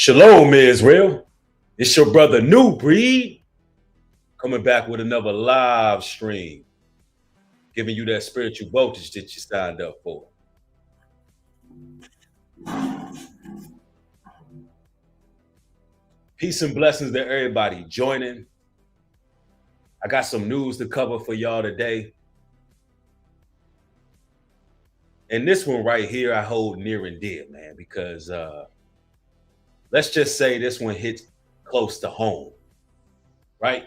Shalom, Israel. It's your brother New Breed coming back with another live stream, giving you that spiritual voltage that you signed up for. Peace and blessings to everybody joining. I got some news to cover for y'all today. And this one right here, I hold near and dear, man, because let's just say this one hits close to home, right?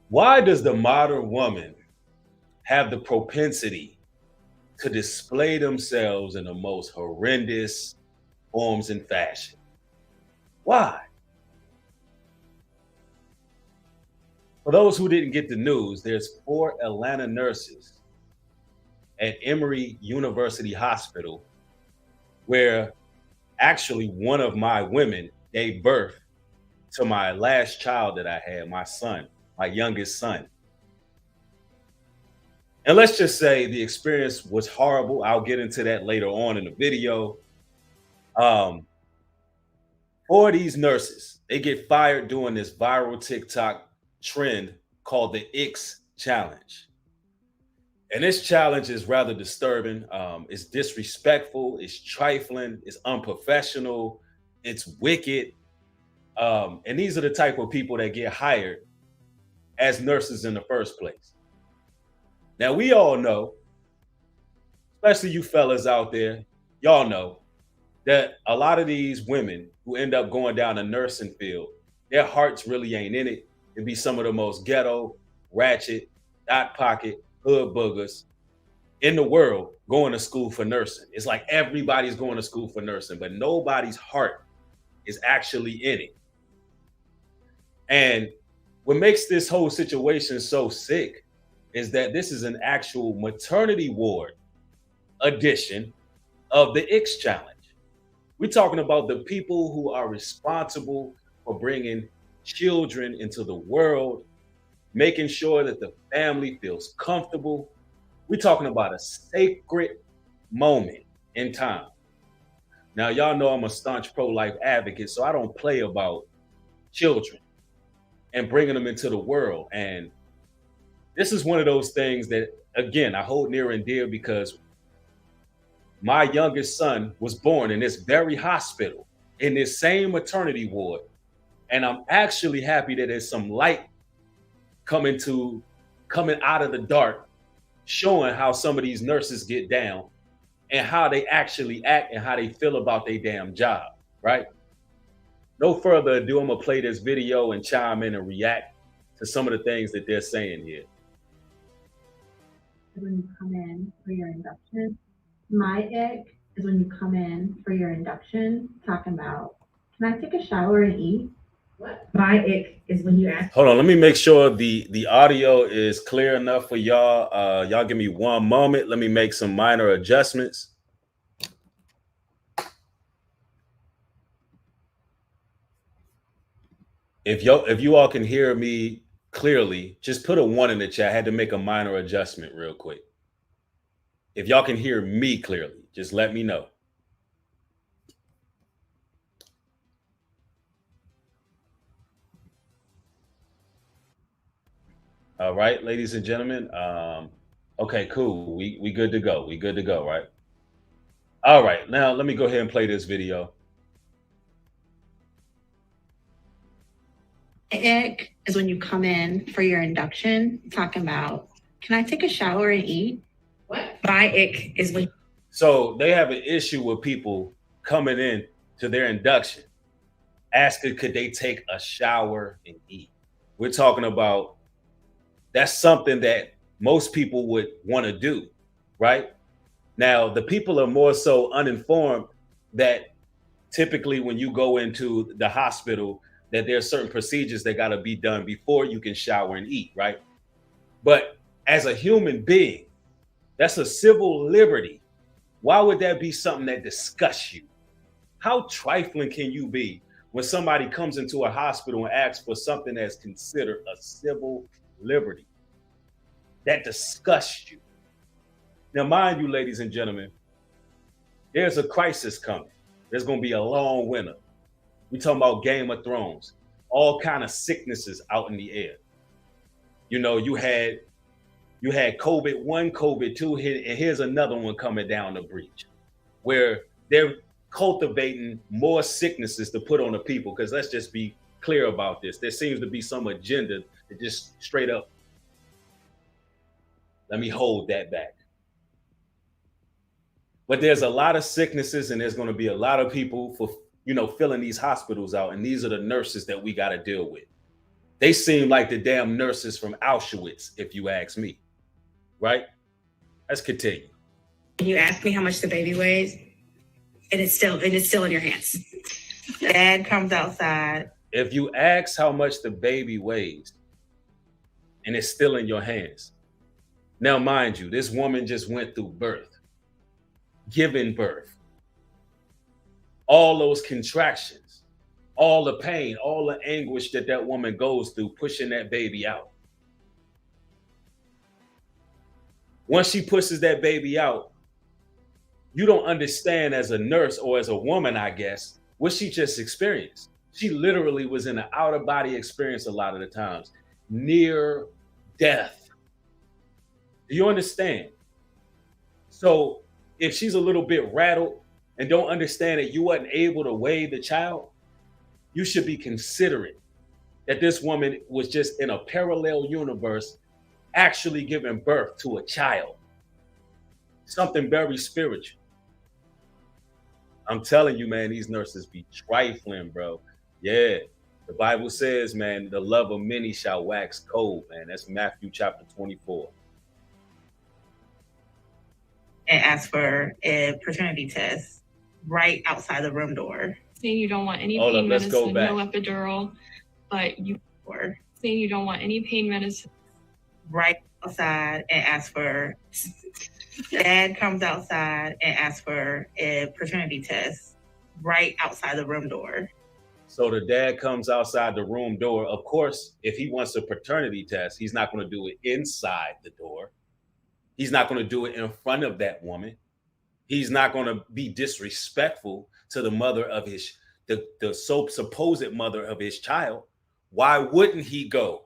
Why does the modern woman have the propensity to display themselves in the most horrendous forms and fashion? Why? For those who didn't get the news, there's 4 Atlanta nurses at Emory University Hospital where actually one of my women gave birth to my last child that I had, my son, my youngest son. And let's just say the experience was horrible. I'll get into that later on in the video. For these nurses, they get fired doing this viral TikTok trend called the Icks challenge. And this challenge is rather disturbing. It's disrespectful, it's trifling, it's unprofessional, it's wicked. And these are the type of people that get hired as nurses in the first place. Now, we all know, especially you fellas out there, y'all know that a lot of these women who end up going down the nursing field, their hearts really ain't in it. It'd be some of the most ghetto, ratchet, dot pocket, hood boogers in the world going to school for nursing. It's like everybody's going to school for nursing, but nobody's heart is actually in it. And what makes this whole situation so sick is that this is an actual maternity ward edition of the Icks challenge. We're talking about the people who are responsible for bringing children into the world, making sure that the family feels comfortable. We're talking about a sacred moment in time. Now, y'all know I'm a staunch pro-life advocate, so I don't play about children and bringing them into the world. And this is one of those things that, again, I hold near and dear because my youngest son was born in this very hospital, in this same maternity ward. And I'm actually happy that there's some light coming out of the dark, showing how some of these nurses get down and how they actually act and how they feel about their damn job, right? No further ado, I'm gonna play this video and chime in and react to some of the things that they're saying here. When you come in for your induction, my ick is when you come in for your induction talking about, can I take a shower and eat? What? My ick is when you ask. Hold on, let me make sure the audio is clear enough for y'all. Y'all give me one moment. Let me make some minor adjustments. If you all can hear me clearly, just put a 1 in the chat. I had to make a minor adjustment real quick. If y'all can hear me clearly, just let me know. All right, ladies and gentlemen. Okay, cool. We good to go. We good to go, right? All right, now let me go ahead and play this video. Ick is when you come in for your induction talking about, can I take a shower and eat? What? My ick is when. So they have an issue with people coming in to their induction, asking could they take a shower and eat. We're talking about that's something that most people would want to do, right? Now, the people are more so uninformed that typically when you go into the hospital, that there are certain procedures that got to be done before you can shower and eat, right? But as a human being, that's a civil liberty. Why would that be something that disgusts you? How trifling can you be when somebody comes into a hospital and asks for something that's considered a civil liberty? That disgusts you. Now, mind you, ladies and gentlemen, There's a crisis coming. There's going to be a long winter. We talking about Game of Thrones. All kind of sicknesses out in the air. You know, you had COVID-1, COVID-2, and here's another one coming down the breach, where they're cultivating more sicknesses to put on the people. Because let's just be clear about this. There seems to be some agenda that just straight up, let me hold that back. But there's a lot of sicknesses, and there's going to be a lot of people for, filling these hospitals out. And these are the nurses that we got to deal with. They seem like the damn nurses from Auschwitz, if you ask me. Right? Let's continue. You ask me how much the baby weighs, and it's still in your hands. Dad comes outside. If you ask how much the baby weighs, and it's still in your hands. Now, mind you, this woman just went through birth, giving birth. All those contractions, all the pain, all the anguish that woman goes through pushing that baby out. Once she pushes that baby out, you don't understand as a nurse or as a woman, I guess, what she just experienced. She literally was in an out-of-body experience a lot of the times, near death. Do you understand? So if she's a little bit rattled and don't understand that you wasn't able to weigh the child, you should be considerate that this woman was just in a parallel universe actually giving birth to a child. Something very spiritual. I'm telling you, man, these nurses be trifling, bro. Yeah. The Bible says, man, the love of many shall wax cold, man. That's Matthew chapter 24. And ask for a paternity test right outside the room door. Saying you don't want any pain medicine, no epidural, but saying you don't want any pain medicine. Right outside and ask for, Dad comes outside and asks for a paternity test right outside the room door. So the dad comes outside the room door. Of course, if he wants a paternity test, he's not going to do it inside the door. He's not going to do it in front of that woman. He's not going to be disrespectful to the mother of the supposed mother of his child. Why wouldn't he go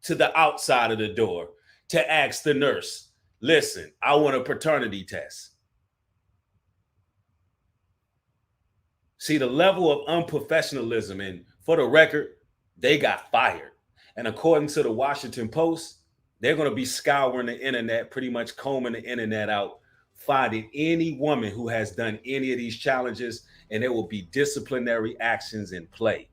to the outside of the door to ask the nurse, listen, I want a paternity test? See, the level of unprofessionalism, and for the record, they got fired. And according to the Washington Post, they're going to be scouring the internet, pretty much combing the internet out, finding any woman who has done any of these challenges, and there will be disciplinary actions in play.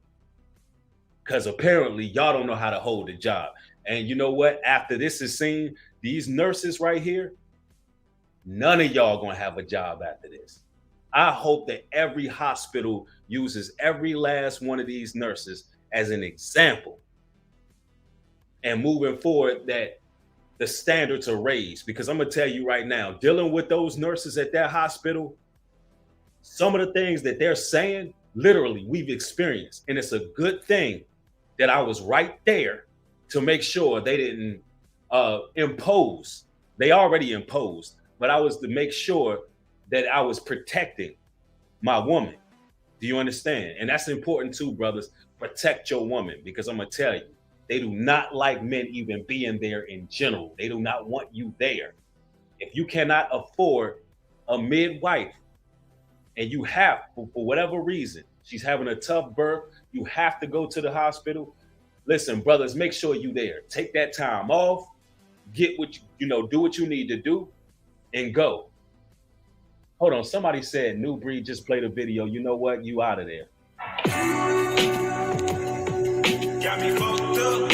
Because apparently y'all don't know how to hold a job. And you know what? After this is seen, these nurses right here, none of y'all going to have a job after this. I hope that every hospital uses every last one of these nurses as an example. And moving forward, that the standards are raised. Because I'm going to tell you right now, dealing with those nurses at that hospital, some of the things that they're saying, literally, we've experienced. And it's a good thing that I was right there to make sure they didn't impose. They already imposed, but I was to make sure that I was protecting my woman. Do you understand? And that's important too, brothers. Protect your woman, because I'm going to tell you, they do not like men even being there in general. They do not want you there. If you cannot afford a midwife and you have, for whatever reason, she's having a tough birth, you have to go to the hospital. Listen, brothers, make sure you there. Take that time off, get what do what you need to do, and go. Hold on, somebody said New Breed just played a video. You know what? You out of there. Got me fucked up.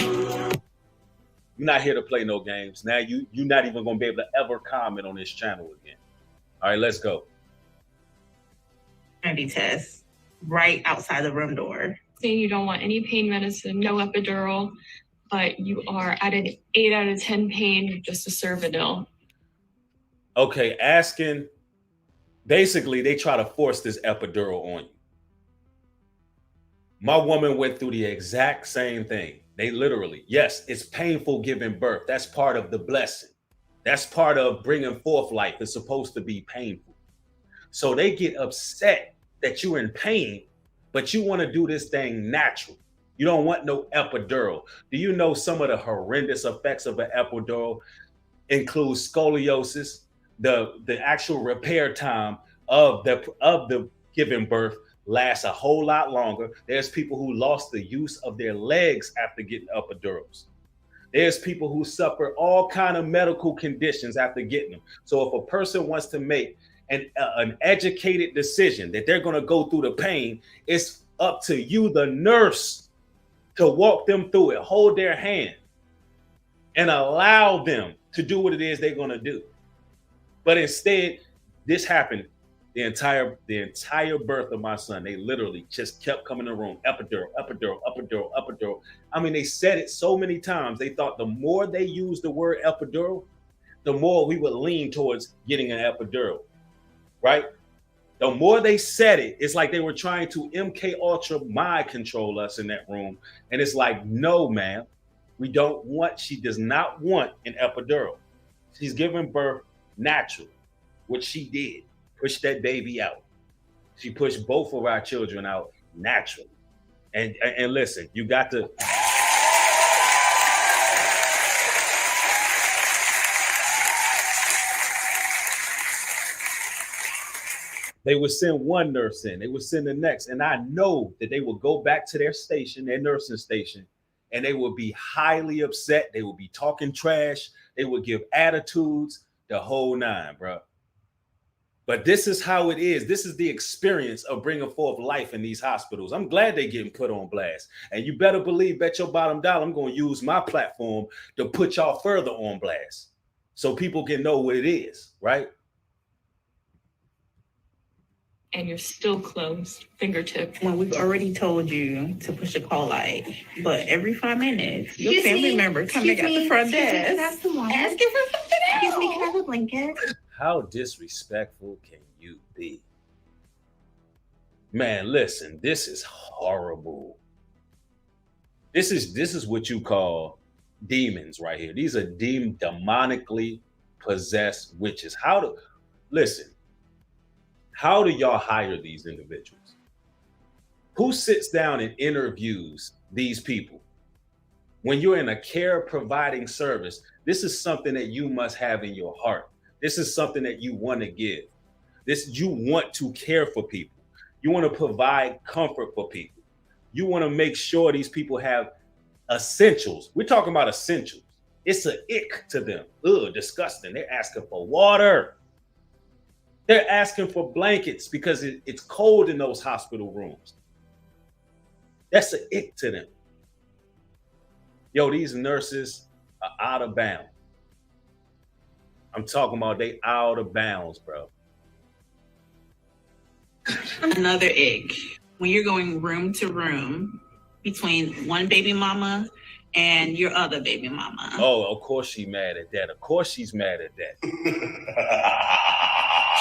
You're not here to play no games. Now you're not even gonna be able to ever comment on this channel again. All right, let's go. Paternity test right outside the room door. Saying you don't want any pain medicine, no epidural, but you are at an 8 out of 10 pain just to serve a deal. Okay, asking, basically they try to force this epidural on you. My woman went through the exact same thing. They literally, yes, it's painful giving birth. That's part of the blessing. That's part of bringing forth life. It's supposed to be painful. So they get upset that you're in pain, but you want to do this thing natural. You don't want no epidural. Do you know some of the horrendous effects of an epidural include scoliosis, the actual repair time of the giving birth lasts a whole lot longer. There's people who lost the use of their legs after getting epidurals. There's people who suffer all kind of medical conditions after getting them. So if a person wants to make an educated decision that they're going to go through the pain, it's up to you, the nurse, to walk them through it, hold their hand, and allow them to do what it is they're going to do. But instead, this happened the entire birth of my son. They literally just kept coming in the room, epidural, epidural, epidural, epidural. I mean, they said it so many times. They thought the more they used the word epidural, the more we would lean towards getting an epidural, right? The more they said it, it's like they were trying to MK Ultra mind control us in that room. And it's like, no, ma'am, she does not want an epidural. She's giving birth natural, which she did. Push that baby out. She pushed both of our children out naturally. And listen, you got to. They would send one nurse in, they would send the next. And I know that they would go back to their station, their nursing station, and they would be highly upset. They would be talking trash. They would give attitudes, the whole nine, bro. But this is how it is. This is the experience of bringing forth life in these hospitals. I'm glad they're getting put on blast. And you better believe, bet your bottom dollar, I'm going to use my platform to put y'all further on blast so people can know what it is, right? And you're still closed, fingertip. When we've already told you to push a call light, but every 5 minutes, your family member coming at the front desk asking for something else. Excuse me, can I have a blanket? How disrespectful can you be? Man, listen, this is horrible. This is what you call demons right here. These are demonically possessed witches. How do y'all hire these individuals? Who sits down and interviews these people? When you're in a care providing service, this is something that you must have in your heart. This is something that you want to give. You want to care for people. You want to provide comfort for people. You want to make sure these people have essentials. We're talking about essentials. It's an ick to them. Ugh, disgusting. They're asking for water. They're asking for blankets because it's cold in those hospital rooms. That's an ick to them. Yo, these nurses are out of bounds. I'm talking about they out of bounds, bro. Another egg. When you're going room to room between one baby mama and your other baby mama. Oh, of course she's mad at that. Of course she's mad at that.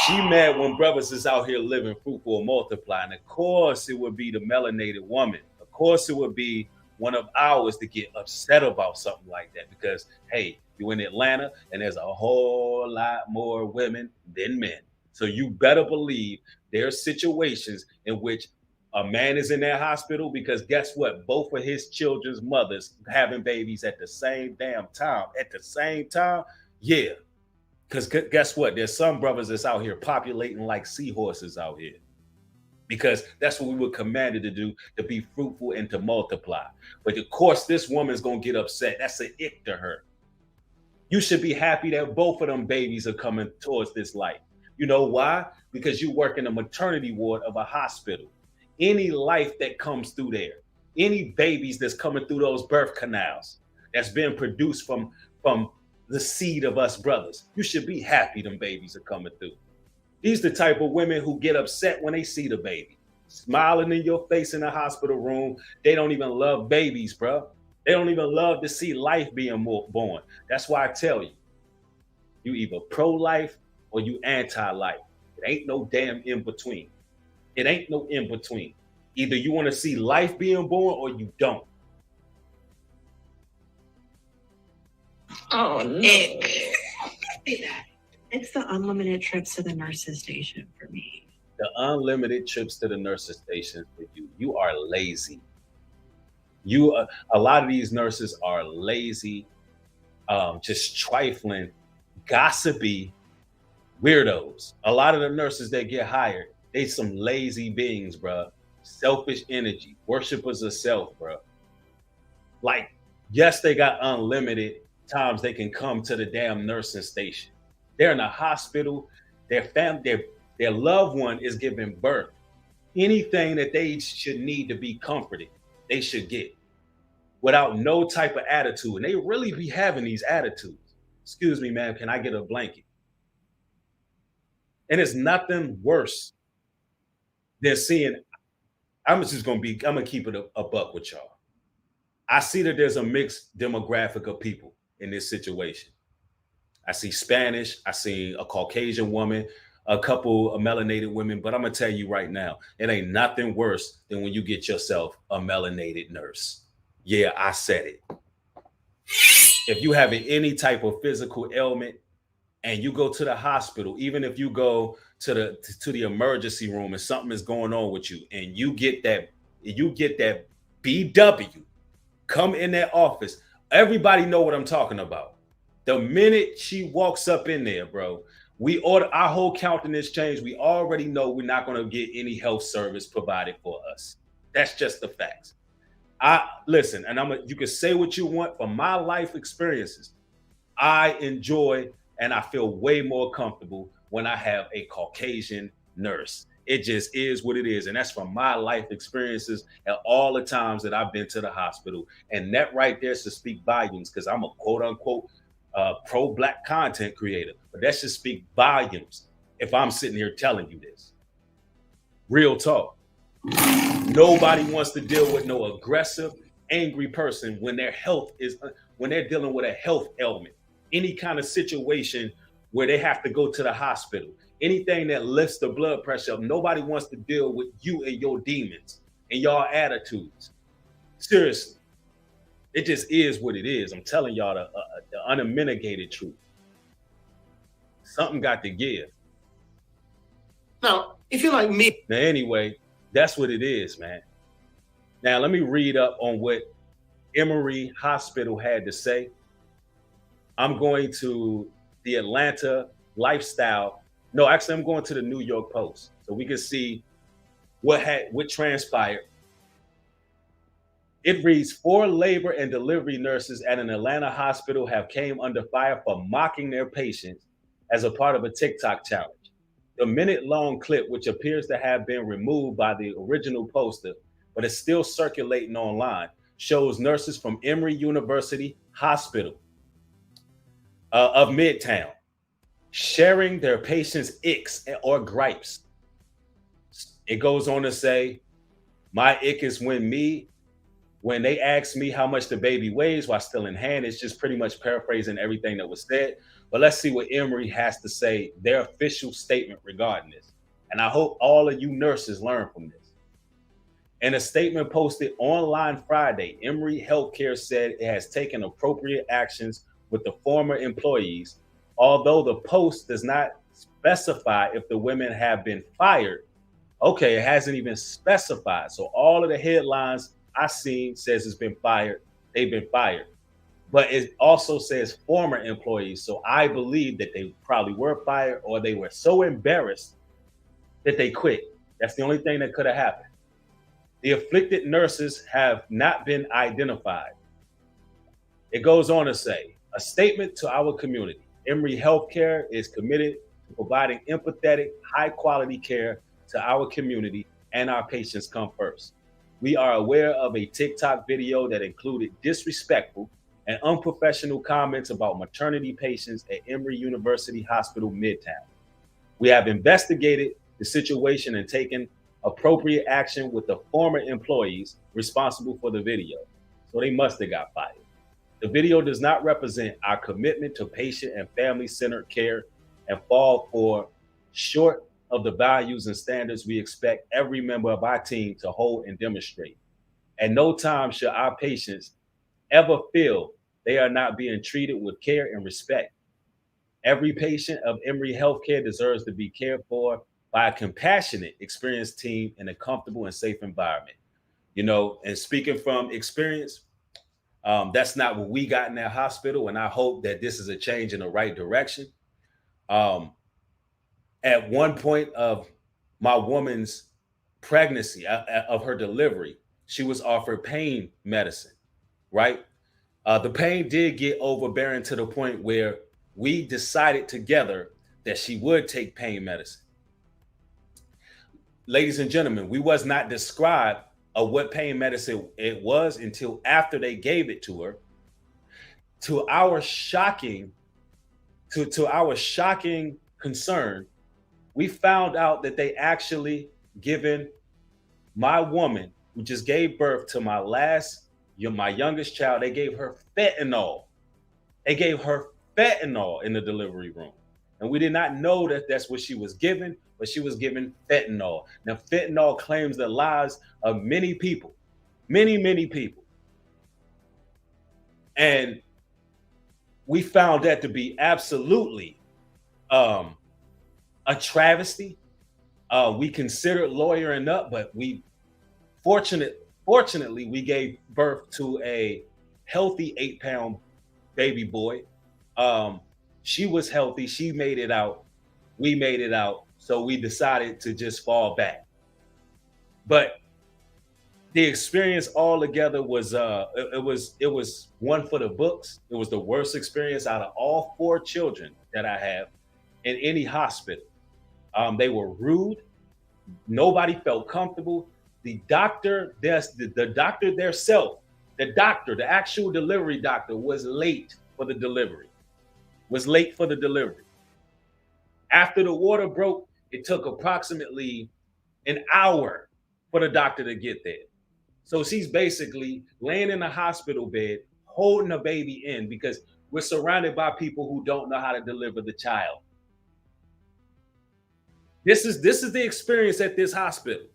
She mad when brothers is out here living fruitful and multiplying. Of course it would be the melanated woman. Of course it would be one of ours to get upset about something like that because, hey, you're in Atlanta and there's a whole lot more women than men. So you better believe there's situations in which a man is in that hospital because guess what? Both of his children's mothers having babies at the same damn time. At the same time, yeah. Because guess what? There's some brothers that's out here populating like seahorses out here. Because that's what we were commanded to do, to be fruitful and to multiply. But of course, this woman's going to get upset. That's an ick to her. You should be happy that both of them babies are coming towards this light. You know why? Because you work in a maternity ward of a hospital. Any life that comes through there, any babies that's coming through those birth canals, that's been produced from the seed of us brothers, you should be happy them babies are coming through. These the type of women who get upset when they see the baby. Smiling in your face in a hospital room. They don't even love babies, bro. They don't even love to see life being born. That's why I tell you, you either pro-life or you anti-life. It ain't no damn in between. It ain't no in between. Either you want to see life being born or you don't. Oh, no. It's the unlimited trips to the nurse's station for me. The unlimited trips to the nurses station for you. You are lazy. A lot of these nurses are lazy, just trifling, gossipy weirdos. A lot of the nurses that get hired, they some lazy beings, bro. Selfish energy, worshipers of self, bro. Like, yes, they got unlimited times they can come to the damn nursing station. They're in a hospital. Their loved one is giving birth. Anything that they should need to be comforted, they should get without no type of attitude. And they really be having these attitudes. Excuse me, ma'am, can I get a blanket? And it's nothing worse than seeing. I'm gonna keep it a buck with y'all. I see that there's a mixed demographic of people in this situation. I see Spanish, I see a Caucasian woman, a couple of melanated women, but I'm gonna tell you right now, it ain't nothing worse than when you get yourself a melanated nurse. Yeah, I said it. If you have any type of physical ailment and you go to the hospital, even if you go to the emergency room and something is going on with you, and you get that BW, come in that office. Everybody know what I'm talking about. The minute she walks up in there, bro, we order our whole countenance change. We already know we're not going to get any health service provided for us. That's just the facts. I listen, and you can say what you want. From my life experiences, I enjoy and I feel way more comfortable when I have a Caucasian nurse. It just is what it is. And that's from my life experiences and all the times that I've been to the hospital. And that right there should speak volumes, because I'm a quote unquote pro-Black content creator. But that should speak volumes if I'm sitting here telling you this. Real talk. Nobody wants to deal with no aggressive, angry person when when they're dealing with a health ailment. Any kind of situation where they have to go to the hospital, anything that lifts the blood pressure up. Nobody wants to deal with you and your demons and y'all attitudes. Seriously, it just is what it is. I'm telling y'all the unmitigated truth. Something got to give. Now, if you're like me. Now, anyway, that's what it is, man. Now, let me read up on what Emory Hospital had to say. I'm going to the Atlanta Lifestyle. No, actually, I'm going to the New York Post so we can see what transpired. It reads, 4 labor and delivery nurses at an Atlanta hospital have came under fire for mocking their patients as a part of a TikTok challenge. The minute-long clip, which appears to have been removed by the original poster, but is still circulating online, shows nurses from Emory University Hospital of Midtown sharing their patients' icks or gripes. It goes on to say, my ick is when they ask me how much the baby weighs while still in hand. It's just pretty much paraphrasing everything that was said. But let's see what Emory has to say, their official statement regarding this. And I hope all of you nurses learn from this. In a statement posted online Friday, Emory Healthcare said it has taken appropriate actions with the former employees, although the post does not specify if the women have been fired. Okay, it hasn't even specified. So all of the headlines I seen says it's been fired. They've been fired. But it also says former employees. So I believe that they probably were fired or they were so embarrassed that they quit. That's the only thing that could have happened. The afflicted nurses have not been identified. It goes on to say, a statement to our community. Emory Healthcare is committed to providing empathetic, high-quality care to our community, and our patients come first. We are aware of a TikTok video that included disrespectful and unprofessional comments about maternity patients at Emory University Hospital Midtown. We have investigated the situation and taken appropriate action with the former employees responsible for the video. So they must have got fired. The video does not represent our commitment to patient and family-centered care and fall short of the values and standards we expect every member of our team to hold and demonstrate. At no time should our patients ever feel they are not being treated with care and respect. Every patient of Emory Healthcare deserves to be cared for by a compassionate, experienced team in a comfortable and safe environment. You know, and speaking from experience, that's not what we got in that hospital. And I hope that this is a change in the right direction. Um, at one point of my woman's pregnancy, of her delivery, she was offered pain medicine, right? The pain did get overbearing to the point where we decided together that she would take pain medicine. Ladies and gentlemen, we was not described of what pain medicine it was until after they gave it to her. To our shocking, to our shocking concern, we found out that they actually given my woman, who just gave birth to my youngest child, they gave her fentanyl. They gave her fentanyl in the delivery room. And we did not know that that's what she was given, but she was given fentanyl. Now, fentanyl claims the lives of many people, many people. And we found that to be absolutely a travesty. We considered lawyering up, but fortunately, we gave birth to a healthy 8-pound baby boy. She was healthy. She made it out. We made it out. So we decided to just fall back. But the experience altogether was it was one for the books. It was the worst experience out of all 4 children that I have in any hospital. They were rude. Nobody felt comfortable. The doctor, the actual delivery doctor, was late for the delivery. After the water broke, it took approximately an hour for the doctor to get there. So she's basically laying in a hospital bed, holding a baby in, because we're surrounded by people who don't know how to deliver the child. This is the experience at this hospital.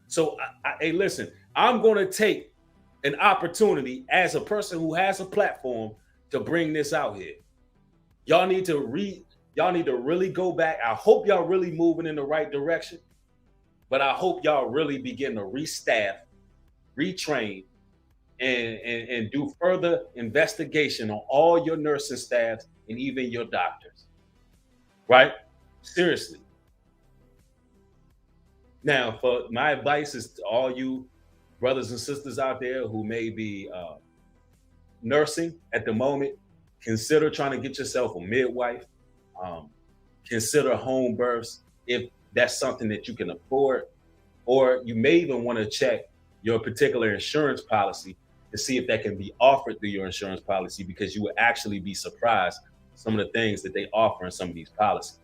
So, hey, listen, I'm going to take an opportunity as a person who has a platform to bring this out here. Y'all need to really go back. I hope y'all really moving in the right direction, but I hope y'all really begin to restaff, retrain, and do further investigation on all your nursing staffs and even your doctors. Right? Seriously. Now, for my advice is to all you brothers and sisters out there who may be nursing at the moment, consider trying to get yourself a midwife. Consider home births if that's something that you can afford, or you may even want to check your particular insurance policy to see if that can be offered through your insurance policy, because you will actually be surprised some of the things that they offer in some of these policies.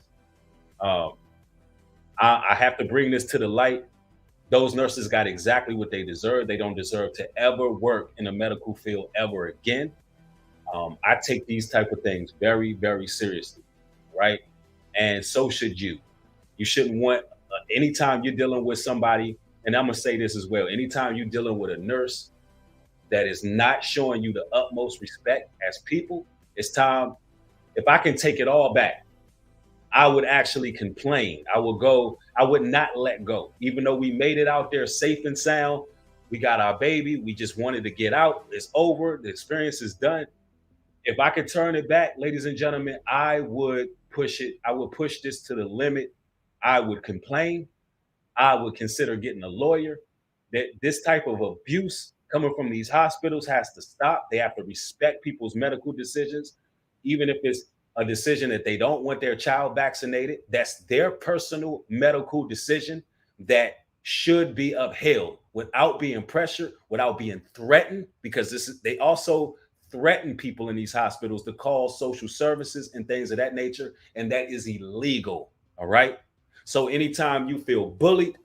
I have to bring this to the light. Those nurses got exactly what they deserve. They don't deserve to ever work in the medical field ever again. I take these type of things very, very seriously, right? And so should you. You shouldn't want, anytime you're dealing with somebody, and I'm gonna say this as well, anytime you're dealing with a nurse that is not showing you the utmost respect as people, it's time, if I can take it all back, I would actually complain. I would not let go. Even though we made it out there safe and sound, we got our baby, we just wanted to get out, it's over, the experience is done. If I could turn it back, ladies and gentlemen, I would push it. I would push this to the limit. I would complain. I would consider getting a lawyer. That this type of abuse coming from these hospitals has to stop. They have to respect people's medical decisions, even if it's a decision that they don't want their child vaccinated. That's their personal medical decision that should be upheld without being pressured, without being threatened, because they also threaten people in these hospitals to call social services and things of that nature, and that is illegal. All right. So anytime you feel bullied,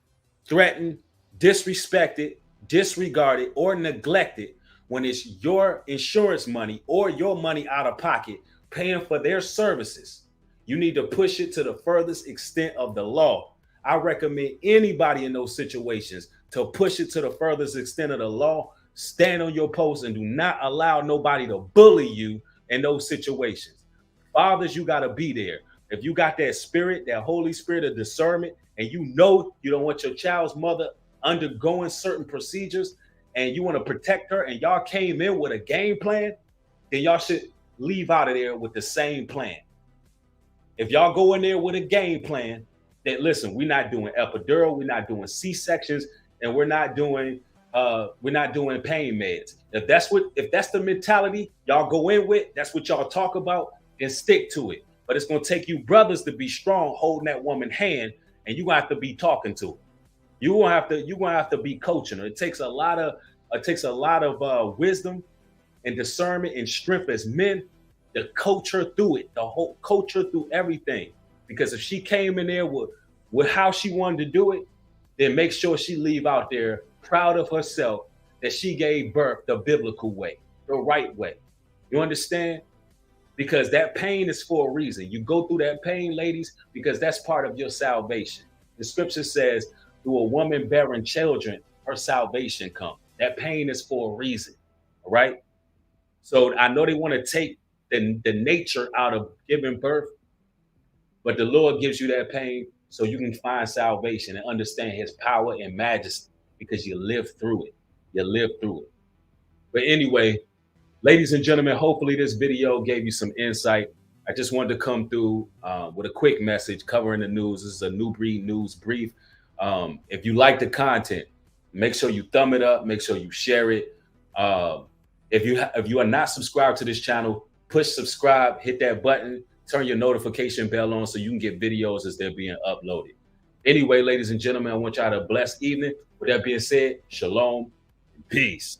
threatened, disrespected, disregarded, or neglected, when it's your insurance money or your money out of pocket paying for their services, you need to push it to the furthest extent of the law. I recommend anybody in those situations to push it to the furthest extent of the law. Stand on your post and do not allow nobody to bully you in those situations. Fathers, you got to be there. If you got that spirit, that Holy Spirit of discernment, and you know you don't want your child's mother undergoing certain procedures and you want to protect her, and y'all came in with a game plan, then y'all should leave out of there with the same plan. If y'all go in there with a game plan that, listen, we're not doing epidural, we're not doing C-sections, and we're not doing pain meds. If that's the mentality y'all go in with, that's what y'all talk about, and stick to it. But it's gonna take you brothers to be strong, holding that woman's hand, and you're gonna have to be talking to her. You're gonna have to be coaching her. It takes a lot of wisdom and discernment and strength as men to coach her through it, coach her through everything. Because if she came in there with how she wanted to do it, then make sure she leave out there proud of herself that she gave birth the biblical way, the right way. You understand? Because that pain is for a reason. You go through that pain, ladies, because that's part of your salvation. The scripture says, through a woman bearing children, her salvation comes. That pain is for a reason, all right? So I know they want to take the nature out of giving birth, but the Lord gives you that pain so you can find salvation and understand his power and majesty, because you live through it. You live through it. But anyway, ladies and gentlemen, hopefully this video gave you some insight. I just wanted to come through with a quick message covering the news. This is a New Breed News Brief. If you like the content, make sure you thumb it up. Make sure you share it. If you are not subscribed to this channel, push subscribe, hit that button, turn your notification bell on so you can get videos as they're being uploaded. Anyway, ladies and gentlemen, I want y'all to have a blessed evening. With that being said, shalom and peace.